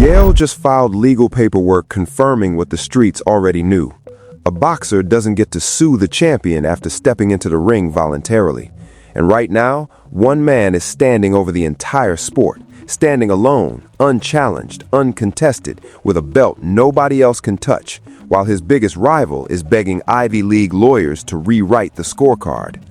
Yale just filed legal paperwork confirming what the streets already knew. A boxer doesn't get to sue the champion after stepping into the ring voluntarily. And right now, one man is standing over the entire sport, standing alone, unchallenged, uncontested, with a belt nobody else can touch, while his biggest rival is begging Ivy League lawyers to rewrite the scorecard.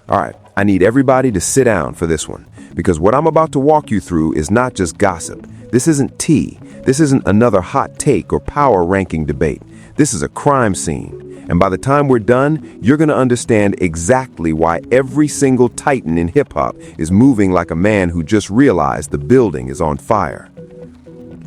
All right, I need everybody to sit down for this one, because what I'm about to walk you through is not just gossip. This isn't tea. This isn't another hot take or power ranking debate. This is a crime scene. And by the time we're done, you're going to understand exactly why every single titan in hip-hop is moving like a man who just realized the building is on fire.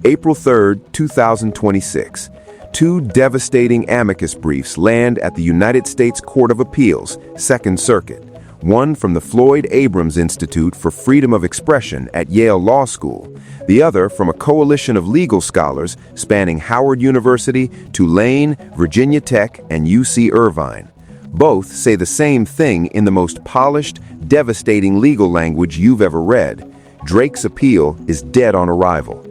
April 3rd, 2026. Two devastating amicus briefs land at the United States Court of Appeals, Second Circuit. One from the Floyd Abrams Institute for Freedom of Expression at Yale Law School, the other from a coalition of legal scholars spanning Howard University, Tulane, Virginia Tech, and UC Irvine. Both say the same thing in the most polished, devastating legal language you've ever read. Drake's appeal is dead on arrival.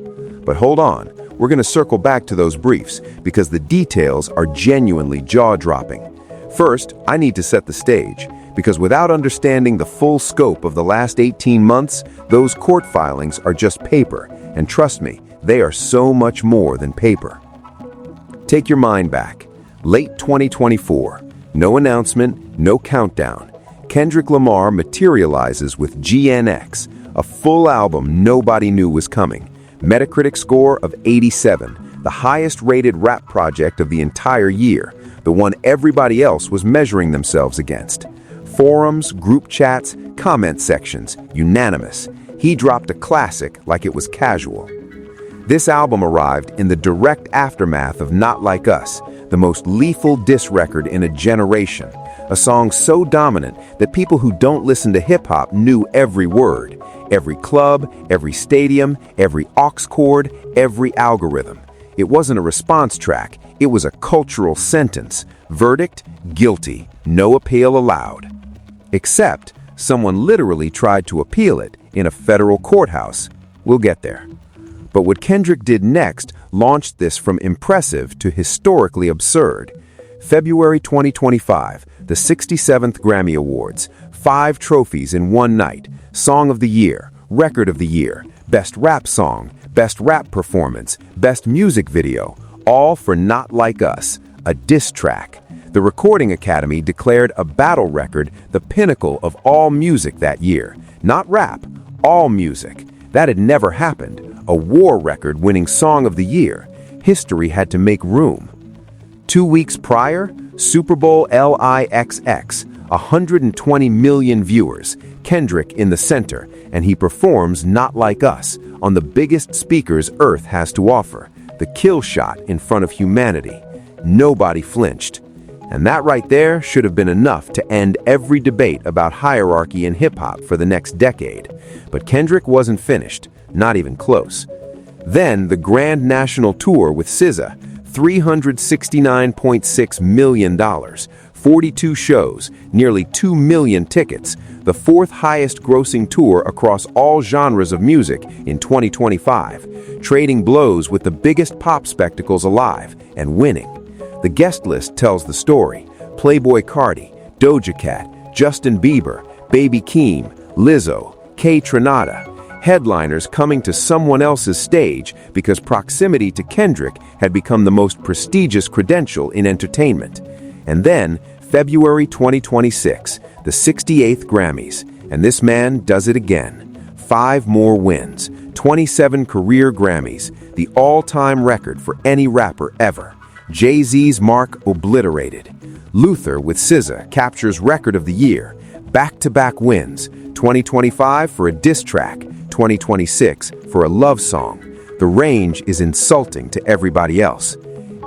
But hold on, we're going to circle back to those briefs because the details are genuinely jaw-dropping. First, I need to set the stage, because without understanding the full scope of the last 18 months, those court filings are just paper, and trust me, they are so much more than paper. Take your mind back. Late 2024, no announcement, no countdown. Kendrick Lamar materializes with GNX, a full album nobody knew was coming. Metacritic score of 87, the highest-rated rap project of the entire year, the one everybody else was measuring themselves against. Forums, group chats, comment sections, unanimous. He dropped a classic like it was casual. This album arrived in the direct aftermath of Not Like Us, the most lethal diss record in a generation. A song so dominant that people who don't listen to hip-hop knew every word, every club, every stadium, every aux chord, every algorithm. It wasn't a response track, it was a cultural sentence. Verdict, guilty, no appeal allowed. Except someone literally tried to appeal it in a federal courthouse. We'll get there. But what Kendrick did next launched this from impressive to historically absurd. February 2025, the 67th Grammy Awards, 5 trophies in one night, Song of the Year, Record of the Year, Best Rap Song, Best Rap Performance, Best Music Video, all for Not Like Us, a diss track. The Recording Academy declared a battle record the pinnacle of all music that year. Not rap, all music. That had never happened. A war record winning Song of the Year. History had to make room. 2 weeks prior, Super Bowl LIXX, 120 million viewers, Kendrick in the center, and he performs Not Like Us on the biggest speakers Earth has to offer, the kill shot in front of humanity. Nobody flinched. And that right there should have been enough to end every debate about hierarchy in hip-hop for the next decade. But Kendrick wasn't finished, not even close. Then the Grand National Tour with SZA, $369.6 million, 42 shows, nearly 2 million tickets, the fourth highest grossing tour across all genres of music in 2025, trading blows with the biggest pop spectacles alive and winning. The guest list tells the story. Playboi Carti, Doja Cat, Justin Bieber, Baby Keem, Lizzo, K. Trinata. Headliners coming to someone else's stage because proximity to Kendrick had become the most prestigious credential in entertainment. And then, February 2026, the 68th Grammys, and this man does it again. 5 more wins, 27 career Grammys, the all-time record for any rapper ever. Jay-Z's mark obliterated. Luther with SZA captures Record of the Year. Back-to-back wins, 2025 for a diss track, 2026 for a love song. The range is insulting to everybody else.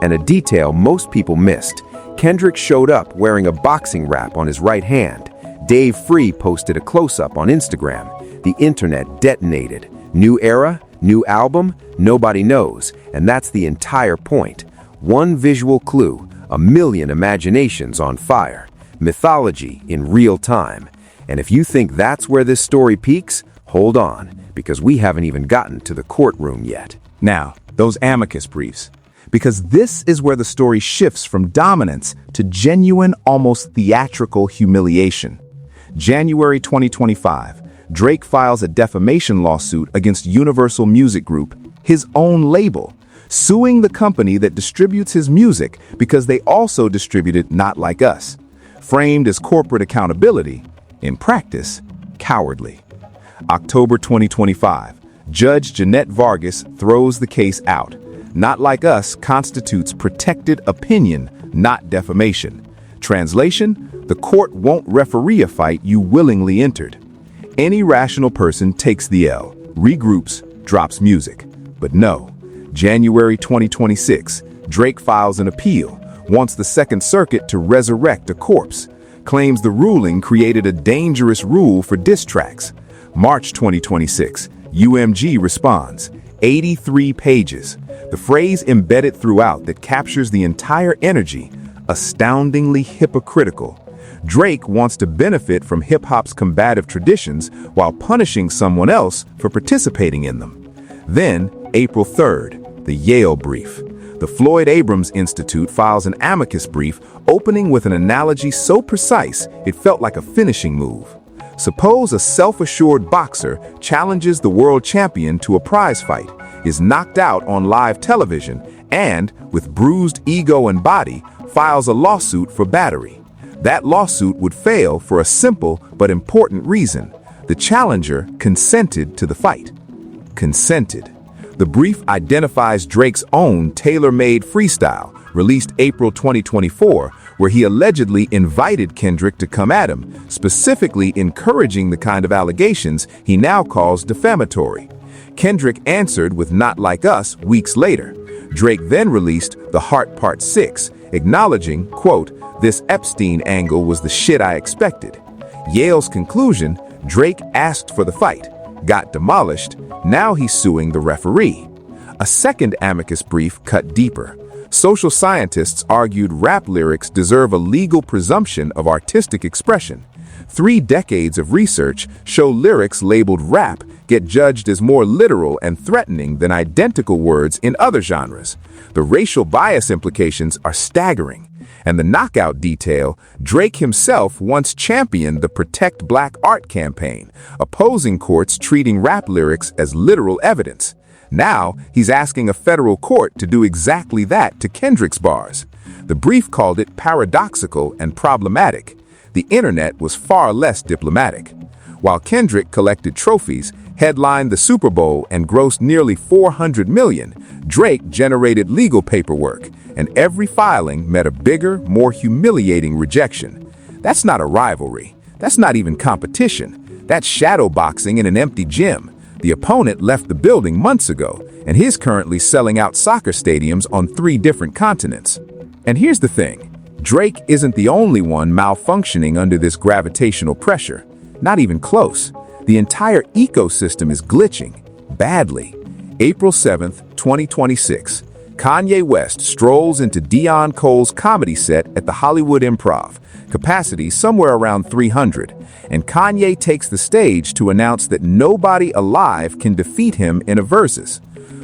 And a detail most people missed. Kendrick showed up wearing a boxing wrap on his right hand. Dave Free posted a close-up on Instagram. The internet detonated. New era, new album, nobody knows. And that's the entire point. One visual clue, a million imaginations on fire. Mythology in real time. And if you think that's where this story peaks, hold on, because we haven't even gotten to the courtroom yet. Now, those amicus briefs. Because this is where the story shifts from dominance to genuine, almost theatrical humiliation. January 2025, Drake files a defamation lawsuit against Universal Music Group, his own label, suing the company that distributes his music because they also distributed Not Like Us. Framed as corporate accountability, in practice, cowardly. October 2025, Judge Jeanette Vargas throws the case out. Not Like Us constitutes protected opinion, not defamation. Translation: the court won't referee a fight you willingly entered. Any rational person takes the L, regroups, drops music. But no. January 2026, Drake files an appeal, wants the Second Circuit to resurrect a corpse, claims the ruling created a dangerous rule for diss tracks. March 2026, UMG responds, 83 pages. The phrase embedded throughout that captures the entire energy, astoundingly hypocritical. Drake wants to benefit from hip-hop's combative traditions while punishing someone else for participating in them. Then, April 3rd, the Yale brief. The Floyd Abrams Institute files an amicus brief opening with an analogy so precise it felt like a finishing move. Suppose a self-assured boxer challenges the world champion to a prize fight, is knocked out on live television, and, with bruised ego and body, files a lawsuit for battery. That lawsuit would fail for a simple but important reason. The challenger consented to the fight. Consented. The brief identifies Drake's own tailor-made freestyle, released April 2024, where he allegedly invited Kendrick to come at him, specifically encouraging the kind of allegations he now calls defamatory. Kendrick answered with Not Like Us weeks later. Drake then released The Heart Part 6, acknowledging, quote, "This Epstein angle was the shit I expected." Yale's conclusion: Drake asked for the fight, got demolished, now he's suing the referee. A second amicus brief cut deeper. Social scientists argued rap lyrics deserve a legal presumption of artistic expression. 3 decades of research show lyrics labeled rap get judged as more literal and threatening than identical words in other genres. The racial bias implications are staggering. And the knockout detail: Drake himself once championed the Protect Black Art campaign, opposing courts treating rap lyrics as literal evidence. Now, he's asking a federal court to do exactly that to Kendrick's bars. The brief called it paradoxical and problematic. The internet was far less diplomatic. While Kendrick collected trophies, headlined the Super Bowl, and grossed nearly $400 million, Drake generated legal paperwork, and every filing met a bigger, more humiliating rejection. That's not a rivalry. That's not even competition. That's shadowboxing in an empty gym. The opponent left the building months ago, and he's currently selling out soccer stadiums on 3 different continents. And here's the thing: Drake isn't the only one malfunctioning under this gravitational pressure. Not even close. The entire ecosystem is glitching, badly. April 7th, 2026. Kanye West strolls into Dion Cole's comedy set at the Hollywood Improv, capacity somewhere around 300, and Kanye takes the stage to announce that nobody alive can defeat him in a versus.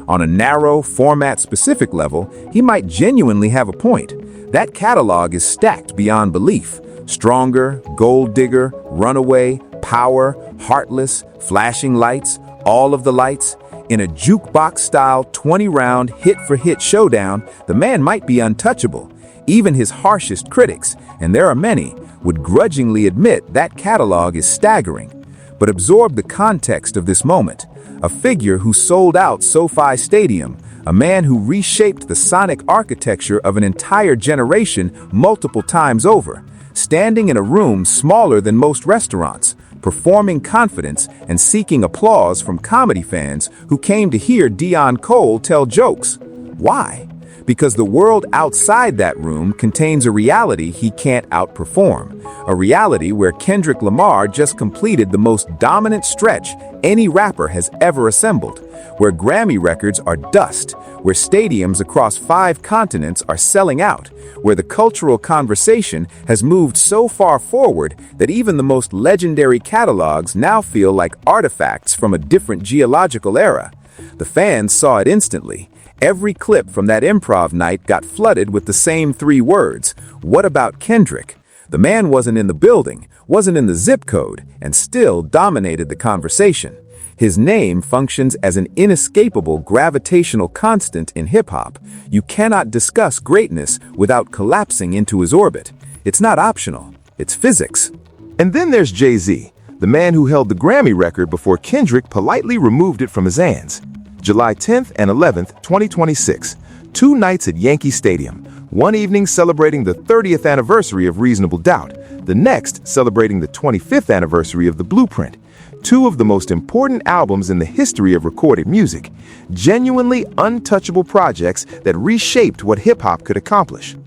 On a narrow, format-specific level, he might genuinely have a point. That catalog is stacked beyond belief. Stronger, Gold Digger, Runaway, Power, Heartless, Flashing Lights, All of the Lights. In a jukebox-style 20-round hit-for-hit showdown, the man might be untouchable. Even his harshest critics, and there are many, would grudgingly admit that catalog is staggering. But absorb the context of this moment. A figure who sold out SoFi Stadium, a man who reshaped the sonic architecture of an entire generation multiple times over, standing in a room smaller than most restaurants, performing confidence and seeking applause from comedy fans who came to hear Dion Cole tell jokes. Why? Because the world outside that room contains a reality he can't outperform, a reality where Kendrick Lamar just completed the most dominant stretch any rapper has ever assembled, where Grammy records are dust, where stadiums across 5 continents are selling out, where the cultural conversation has moved so far forward that even the most legendary catalogs now feel like artifacts from a different geological era. The fans saw it instantly. Every clip from that improv night got flooded with the same 3 words. What about Kendrick? The man wasn't in the building, wasn't in the zip code, and still dominated the conversation. His name functions as an inescapable gravitational constant in hip-hop. You cannot discuss greatness without collapsing into his orbit. It's not optional, it's physics. And then there's Jay-Z, the man who held the Grammy record before Kendrick politely removed it from his hands. July 10th and 11th, 2026, 2 nights at Yankee Stadium. One evening celebrating the 30th anniversary of Reasonable Doubt, the next celebrating the 25th anniversary of The Blueprint. 2 of the most important albums in the history of recorded music, genuinely untouchable projects that reshaped what hip-hop could accomplish.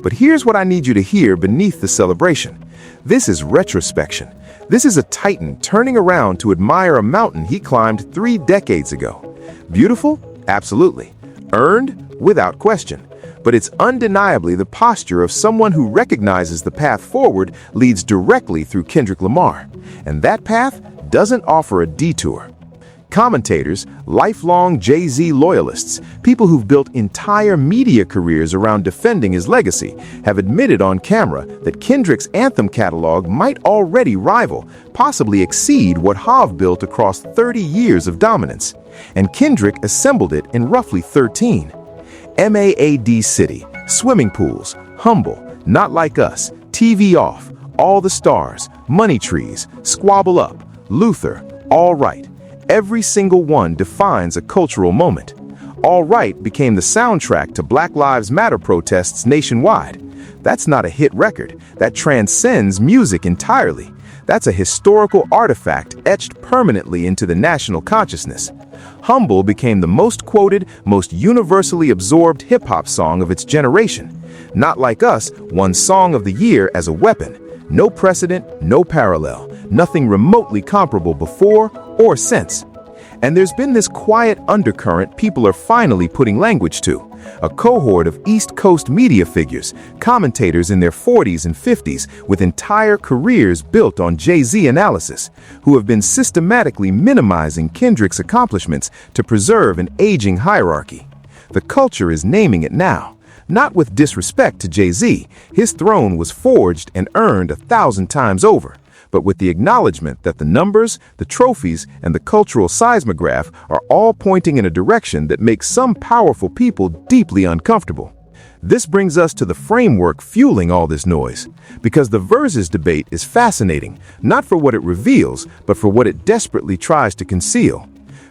But here's what I need you to hear beneath the celebration. This is retrospection. This is a titan turning around to admire a mountain he climbed 3 decades ago. Beautiful? Absolutely. Earned? Without question. But it's undeniably the posture of someone who recognizes the path forward leads directly through Kendrick Lamar. And that path doesn't offer a detour. Commentators, lifelong Jay-Z loyalists, people who've built entire media careers around defending his legacy, have admitted on camera that Kendrick's anthem catalog might already rival, possibly exceed what Hav built across 30 years of dominance. And Kendrick assembled it in roughly 13. MAAD City, swimming pools, humble, not like us, TV off, all the stars, money trees, squabble up, Luther, all right. Every single one defines a cultural moment. All Right became the soundtrack to Black Lives Matter protests nationwide. That's not a hit record. That transcends music entirely. That's a historical artifact etched permanently into the national consciousness. Humble became the most quoted, most universally absorbed hip-hop song of its generation. Not Like Us won Song of the Year as a weapon. No precedent, no parallel, nothing remotely comparable before or since. And there's been this quiet undercurrent people are finally putting language to. A cohort of East Coast media figures, commentators in their 40s and 50s with entire careers built on Jay-Z analysis, who have been systematically minimizing Kendrick's accomplishments to preserve an aging hierarchy. The culture is naming it now. Not with disrespect to Jay-Z, his throne was forged and earned 1,000 times over, but with the acknowledgement that the numbers, the trophies, and the cultural seismograph are all pointing in a direction that makes some powerful people deeply uncomfortable. This brings us to the framework fueling all this noise, because the versus debate is fascinating, not for what it reveals, but for what it desperately tries to conceal.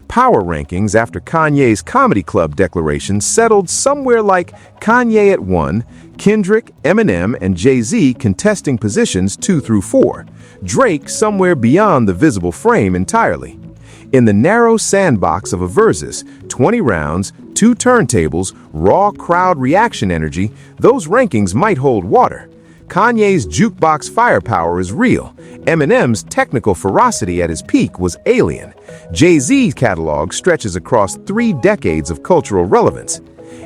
Power rankings after Kanye's Comedy Club declaration settled somewhere like Kanye at 1, Kendrick, Eminem, and Jay-Z contesting positions 2 through 4, Drake somewhere beyond the visible frame entirely. In the narrow sandbox of a versus, 20 rounds, 2 turntables, raw crowd reaction energy, those rankings might hold water. Kanye's jukebox firepower is real. Eminem's technical ferocity at his peak was alien. Jay-Z's catalog stretches across 3 decades of cultural relevance.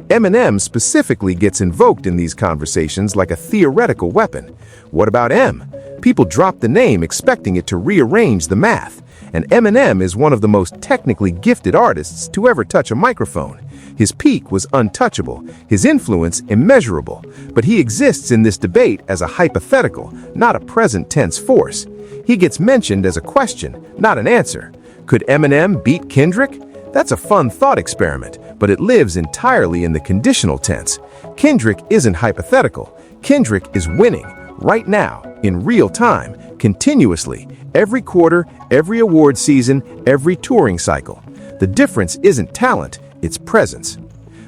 Eminem specifically gets invoked in these conversations like a theoretical weapon. What about M? People drop the name expecting it to rearrange the math. And Eminem is one of the most technically gifted artists to ever touch a microphone. His peak was untouchable, his influence immeasurable, but he exists in this debate as a hypothetical, not a present tense force. He gets mentioned as a question, not an answer. Could Eminem beat Kendrick? That's a fun thought experiment, but it lives entirely in the conditional tense. Kendrick isn't hypothetical. Kendrick is winning, right now, in real time, continuously, every quarter, every award season, every touring cycle. The difference isn't talent, it's presence.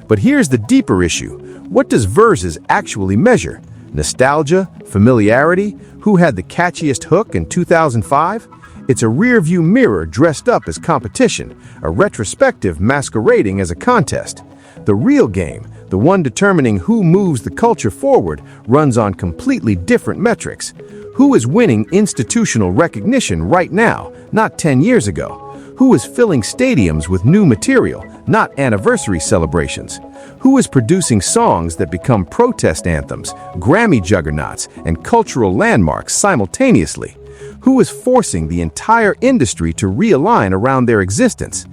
But here's the deeper issue. What does versus actually measure? Nostalgia? Familiarity? Who had the catchiest hook in 2005? It's a rear-view mirror dressed up as competition, a retrospective masquerading as a contest. The real game, the one determining who moves the culture forward, runs on completely different metrics. Who is winning institutional recognition right now, not 10 years ago? Who is filling stadiums with new material, not anniversary celebrations? Who is producing songs that become protest anthems, Grammy juggernauts, and cultural landmarks simultaneously? Who is forcing the entire industry to realign around their existence?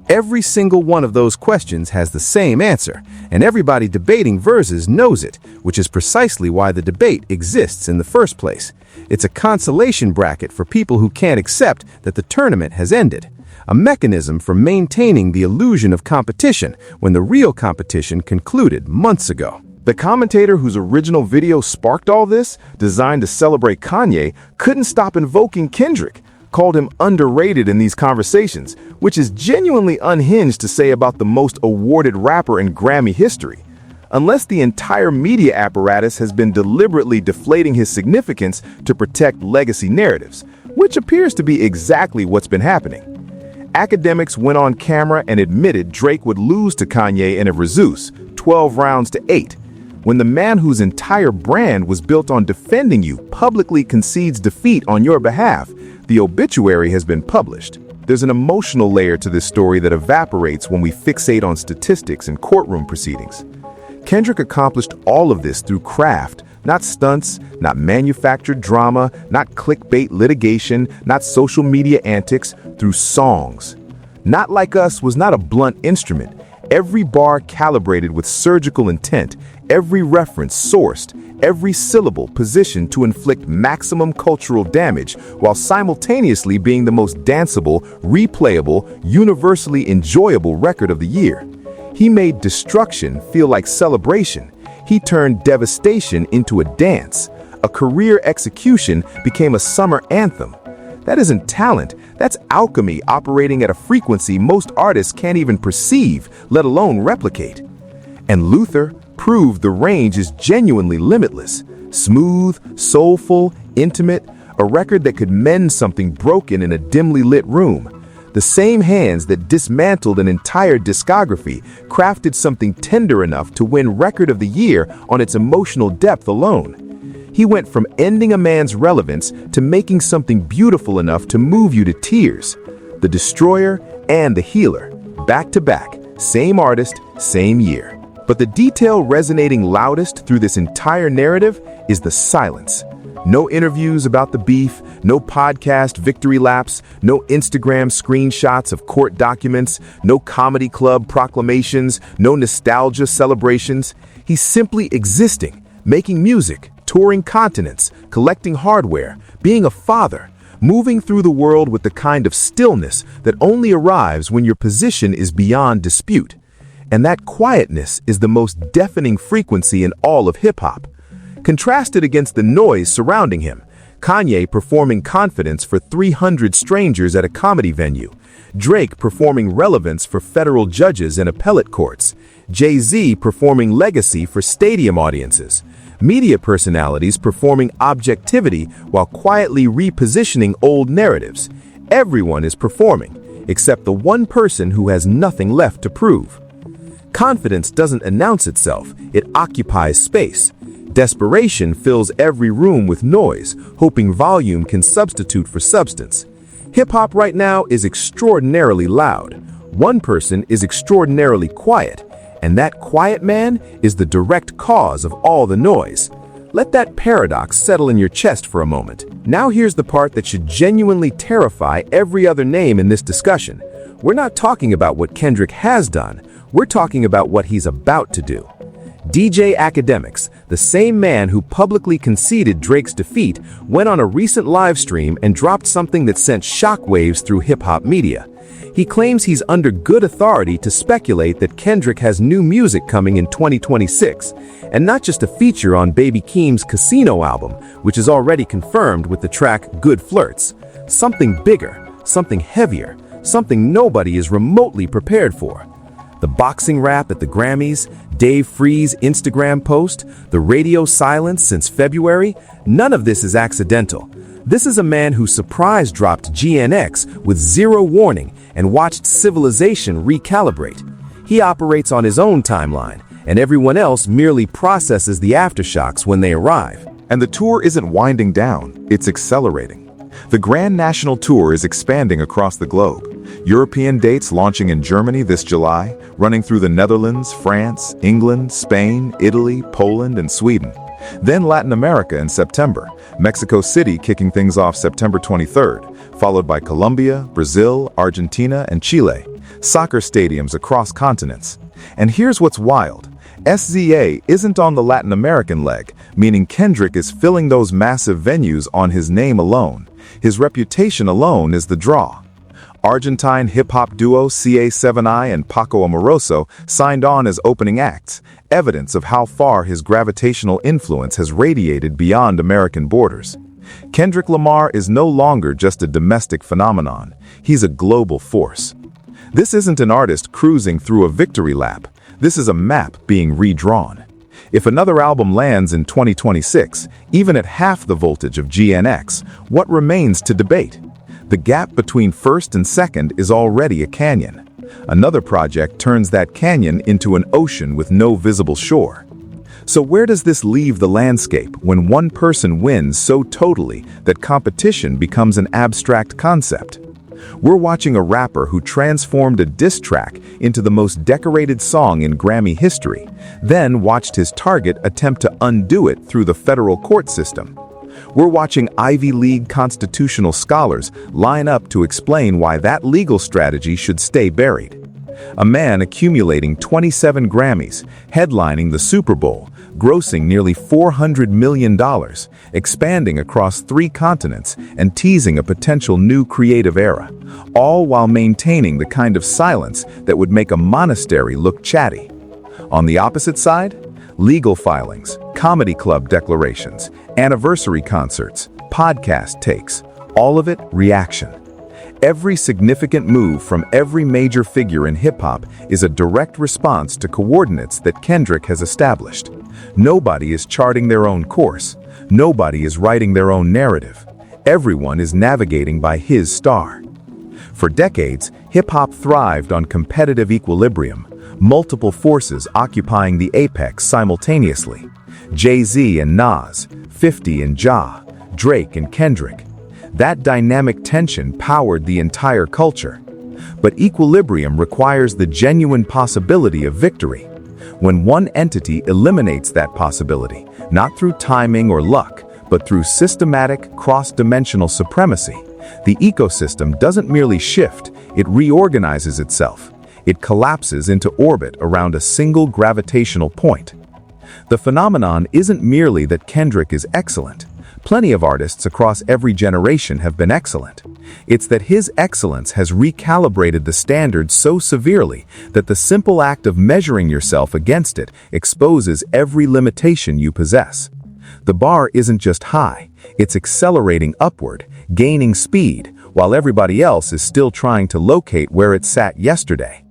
Every single one of those questions has the same answer, and everybody debating verses knows it, which is precisely why the debate exists in the first place. It's a consolation bracket for people who can't accept that the tournament has ended, a mechanism for maintaining the illusion of competition when the real competition concluded months ago. The commentator whose original video sparked all this, designed to celebrate Kanye, couldn't stop invoking Kendrick, called him underrated in these conversations, which is genuinely unhinged to say about the most awarded rapper in Grammy history. Unless the entire media apparatus has been deliberately deflating his significance to protect legacy narratives, which appears to be exactly what's been happening. Academics went on camera and admitted Drake would lose to Kanye in a resus, 12 rounds to 8. When the man whose entire brand was built on defending you publicly concedes defeat on your behalf, the obituary has been published. There's an emotional layer to this story that evaporates when we fixate on statistics and courtroom proceedings. Kendrick accomplished all of this through craft, not stunts, not manufactured drama, not clickbait litigation, not social media antics, through songs. Not Like Us was not a blunt instrument. Every bar calibrated with surgical intent, every reference sourced, every syllable positioned to inflict maximum cultural damage while simultaneously being the most danceable, replayable, universally enjoyable record of the year. He made destruction feel like celebration. He turned devastation into a dance. A career execution became a summer anthem. That isn't talent, that's alchemy operating at a frequency most artists can't even perceive, let alone replicate. And Luther proved the range is genuinely limitless. Smooth, soulful, intimate, a record that could mend something broken in a dimly lit room. The same hands that dismantled an entire discography crafted something tender enough to win Record of the Year on its emotional depth alone. He went from ending a man's relevance to making something beautiful enough to move you to tears. The destroyer and the healer, back to back, same artist, same year. But the detail resonating loudest through this entire narrative is the silence. No interviews about the beef, no podcast victory laps, no Instagram screenshots of court documents, no comedy club proclamations, no nostalgia celebrations. He's simply existing, making music, touring continents, collecting hardware, being a father, moving through the world with the kind of stillness that only arrives when your position is beyond dispute. And that quietness is the most deafening frequency in all of hip-hop. Contrasted against the noise surrounding him, Kanye performing confidence for 300 strangers at a comedy venue, Drake performing relevance for federal judges and appellate courts, Jay-Z performing legacy for stadium audiences, media personalities performing objectivity while quietly repositioning old narratives. Everyone is performing, except the one person who has nothing left to prove. Confidence doesn't announce itself, it occupies space. Desperation fills every room with noise, hoping volume can substitute for substance. Hip-hop right now is extraordinarily loud. One person is extraordinarily quiet, and that quiet man is the direct cause of all the noise. Let that paradox settle in your chest for a moment. Now here's the part that should genuinely terrify every other name in this discussion. We're not talking about what Kendrick has done, we're talking about what he's about to do. DJ Academics, the same man who publicly conceded Drake's defeat, went on a recent live stream and dropped something that sent shockwaves through hip-hop media. He claims he's under good authority to speculate that Kendrick has new music coming in 2026, and not just a feature on Baby Keem's Casino album, which is already confirmed with the track Good Flirts. Something bigger, something heavier, something nobody is remotely prepared for. The boxing rap at the Grammys, Dave Free's Instagram post, the radio silence since February, none of this is accidental. This is a man who surprise dropped GNX with zero warning and watched civilization recalibrate. He operates on his own timeline, and everyone else merely processes the aftershocks when they arrive. And the tour isn't winding down, it's accelerating. The Grand National Tour is expanding across the globe. European dates launching in Germany this July, running through the Netherlands, France, England, Spain, Italy, Poland, and Sweden. Then Latin America in September, Mexico City kicking things off September 23rd, followed by Colombia, Brazil, Argentina, and Chile. soccer stadiums across continents. And here's what's wild. SZA isn't on the Latin American leg, meaning Kendrick is filling those massive venues on his name alone. His reputation alone is the draw. Argentine hip-hop duo CA7I and Paco Amoroso signed on as opening acts, evidence of how far his gravitational influence has radiated beyond American borders. Kendrick Lamar is no longer just a domestic phenomenon. He's a global force. This isn't an artist cruising through a victory lap. This is a map being redrawn. If another album lands in 2026, even at half the voltage of GNX, what remains to debate? The gap between first and second is already a canyon. Another project turns that canyon into an ocean with no visible shore. So where does this leave the landscape when one person wins so totally that competition becomes an abstract concept? We're watching a rapper who transformed a diss track into the most decorated song in Grammy history, then watched his target attempt to undo it through the federal court system. We're watching Ivy League constitutional scholars line up to explain why that legal strategy should stay buried. A man accumulating 27 Grammys, headlining the Super Bowl, grossing nearly $400 million, expanding across 3 continents and teasing a potential new creative era, all while maintaining the kind of silence that would make a monastery look chatty. On the opposite side, legal filings, comedy club declarations, anniversary concerts, podcast takes, all of it reaction. Every significant move from every major figure in hip-hop is a direct response to coordinates that Kendrick has established. Nobody is charting their own course. Nobody is writing their own narrative. Everyone is navigating by his star. For decades, hip-hop thrived on competitive equilibrium, multiple forces occupying the apex simultaneously. Jay-Z and Nas, 50 and Ja, Drake and Kendrick. That dynamic tension powered the entire culture. But equilibrium requires the genuine possibility of victory. When one entity eliminates that possibility, not through timing or luck, but through systematic, cross-dimensional supremacy, the ecosystem doesn't merely shift, it reorganizes itself. It collapses into orbit around a single gravitational point. The phenomenon isn't merely that Kendrick is excellent. Plenty of artists across every generation have been excellent. It's that his excellence has recalibrated the standard so severely that the simple act of measuring yourself against it exposes every limitation you possess. The bar isn't just high, it's accelerating upward, gaining speed, while everybody else is still trying to locate where it sat yesterday.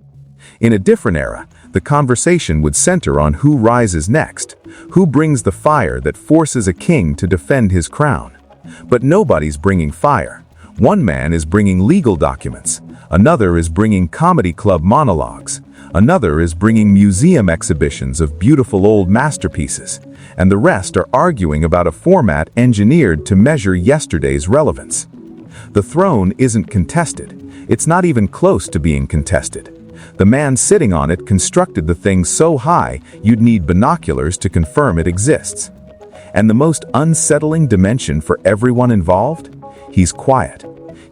In a different era, the conversation would center on who rises next, who brings the fire that forces a king to defend his crown. But nobody's bringing fire. One man is bringing legal documents, another is bringing comedy club monologues, another is bringing museum exhibitions of beautiful old masterpieces, and the rest are arguing about a format engineered to measure yesterday's relevance. The throne isn't contested. It's not even close to being contested. The man sitting on it constructed the thing so high you'd need binoculars to confirm it exists. And the most unsettling dimension for everyone involved? He's quiet.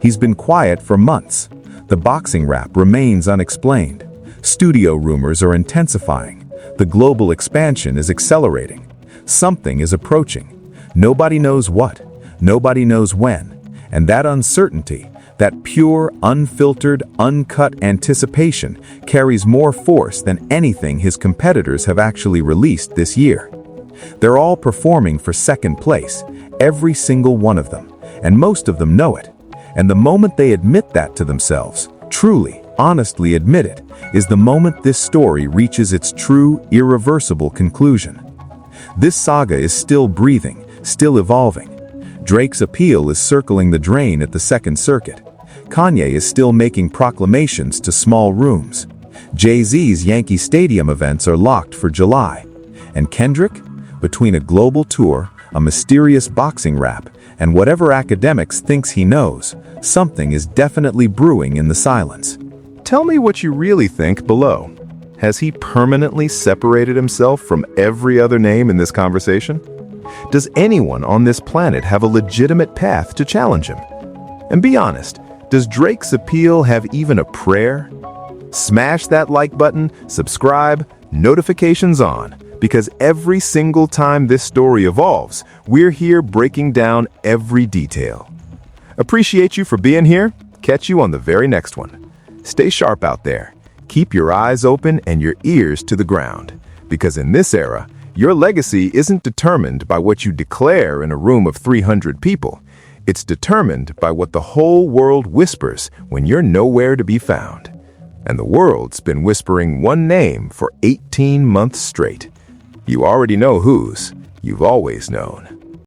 He's been quiet for months. The boxing rap remains unexplained. Studio rumors are intensifying. The global expansion is accelerating. Something is approaching. Nobody knows what. Nobody knows when. And that uncertainty, that pure, unfiltered, uncut anticipation carries more force than anything his competitors have actually released this year. They're all performing for second place, every single one of them, and most of them know it. And the moment they admit that to themselves, truly, honestly admit it, is the moment this story reaches its true, irreversible conclusion. This saga is still breathing, still evolving. Drake's appeal is circling the drain at the Second Circuit. Kanye is still making proclamations to small rooms. Jay-Z's Yankee Stadium events are locked for July. And Kendrick? Between a global tour, a mysterious boxing rap, and whatever academics thinks he knows, something is definitely brewing in the silence. Tell me what you really think below. Has he permanently separated himself from every other name in this conversation? Does anyone on this planet have a legitimate path to challenge him? And be honest, does Drake's appeal have even a prayer? Smash that like button, subscribe, notifications on, because every single time this story evolves, we're here breaking down every detail. Appreciate you for being here. Catch you on the very next one. Stay sharp out there. Keep your eyes open and your ears to the ground, because in this era, your legacy isn't determined by what you declare in a room of 300 people. It's determined by what the whole world whispers when you're nowhere to be found. And the world's been whispering one name for 18 months straight. You already know whose. You've always known.